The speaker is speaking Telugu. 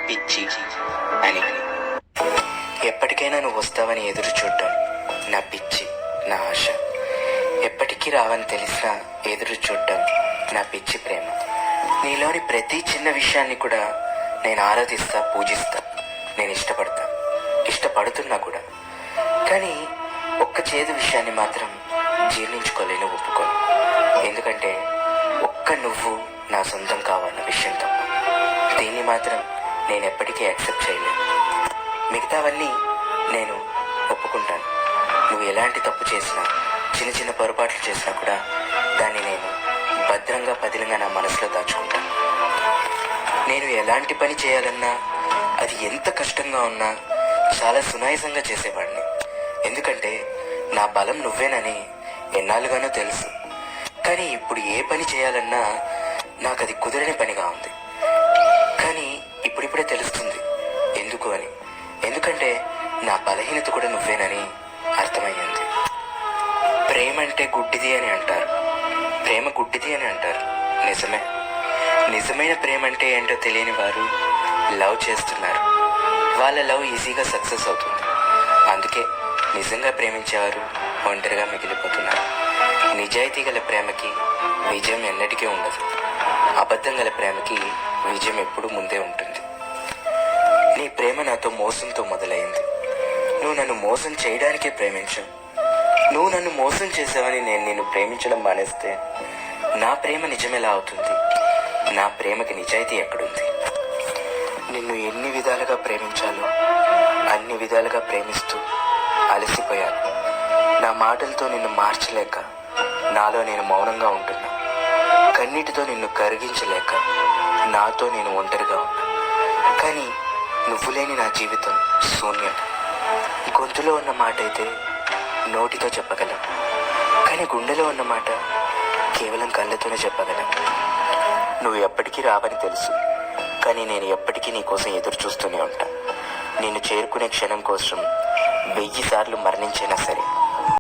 పిచ్చి అని ఎప్పటికైనా నువ్వు వస్తావని ఎదురు చూడటం నా పిచ్చి, నా ఆశ. ఎప్పటికీ రావని తెలిసినా ఎదురు చూడటం నా పిచ్చి ప్రేమ. నీలోని ప్రతి చిన్న విషయాన్ని కూడా నేను ఆరాధిస్తా, పూజిస్తా. నేను ఇష్టపడుతున్నా కూడా. కానీ ఒక్క చేదు విషయాన్ని మాత్రం జీర్ణించుకోలేను, ఒప్పుకోను. ఎందుకంటే ఒక్క నువ్వు నా సొంతం కావాలన్న విషయం తప్ప దీన్ని మాత్రం నేను ఎప్పటికీ యాక్సెప్ట్ చేయలేను. మిగతావన్నీ నేను ఒప్పుకుంటాను. నువ్వు ఎలాంటి తప్పు చేసినా, చిన్న చిన్న పొరపాట్లు చేసినా కూడా దాన్ని నేను భద్రంగా పదిలంగా నా మనసులో దాచుకుంటాను. నేను ఎలాంటి పని చేయాలన్నా అది ఎంత కష్టంగా ఉన్నా చాలా సునాయాసంగా చేసేవాడిని. ఎందుకంటే నా బలం నువ్వేనని ఎన్నాళ్ళుగానో తెలుసు. కానీ ఇప్పుడు ఏ పని చేయాలన్నా నాకు అది కుదరని పనిగా ఉంది. కానీ ఇప్పుడిప్పుడే తెలుస్తుంది ఎందుకు అని. ఎందుకంటే నా బలహీనత కూడా నువ్వేనని అర్థమయ్యింది. ప్రేమ అంటే గుడ్డిది అని అంటారు, ప్రేమ గుడ్డిది అని అంటారు. నిజమే. నిజమైన ప్రేమ అంటే ఏంటో తెలియని వారు లవ్ చేస్తున్నారు. వాళ్ళ లవ్ ఈజీగా సక్సెస్ అవుతుంది. అందుకే నిజంగా ప్రేమించేవారు ఒంటరిగా మిగిలిపోతున్నారు. నిజాయితీ గల ప్రేమకి విజయం ఎన్నటికీ ఉండదు. అబద్ధం గల ప్రేమకి విజయం ఎప్పుడూ ముందే ఉంటుంది. నీ ప్రేమ నాతో మోసంతో మొదలైంది. నువ్వు నన్ను మోసం చేయడానికే ప్రేమించావు. నువ్వు నన్ను మోసం చేసావని నేను నిన్ను ప్రేమించడం మానేస్తే నా ప్రేమ నిజమెలా అవుతుంది? నా ప్రేమకి నిజాయితీ ఎక్కడుంది? నిన్ను ఎన్ని విధాలుగా ప్రేమించాలో అన్ని విధాలుగా ప్రేమిస్తూ అలసిపోయాను. నా మాటలతో నిన్ను మార్చలేక నాలో నేను మౌనంగా ఉంటున్నా. కన్నీటితో నిన్ను కరిగించలేక నాతో నేను ఒంటరిగా ఉన్నా. కానీ నువ్వు లేని నా జీవితం శూన్యం. గొంతులో ఉన్న మాట అయితే నోటితో చెప్పగలం, కానీ గుండెలో ఉన్న మాట కేవలం కళ్ళతోనే చెప్పగలం. నువ్వు ఎప్పటికీ రావని తెలుసు, కానీ నేను ఎప్పటికీ నీ కోసం ఎదురు చూస్తూనే ఉంటా. నిన్ను చేరుకునే క్షణం కోసం 1000 సార్లు మరణించినా సరే.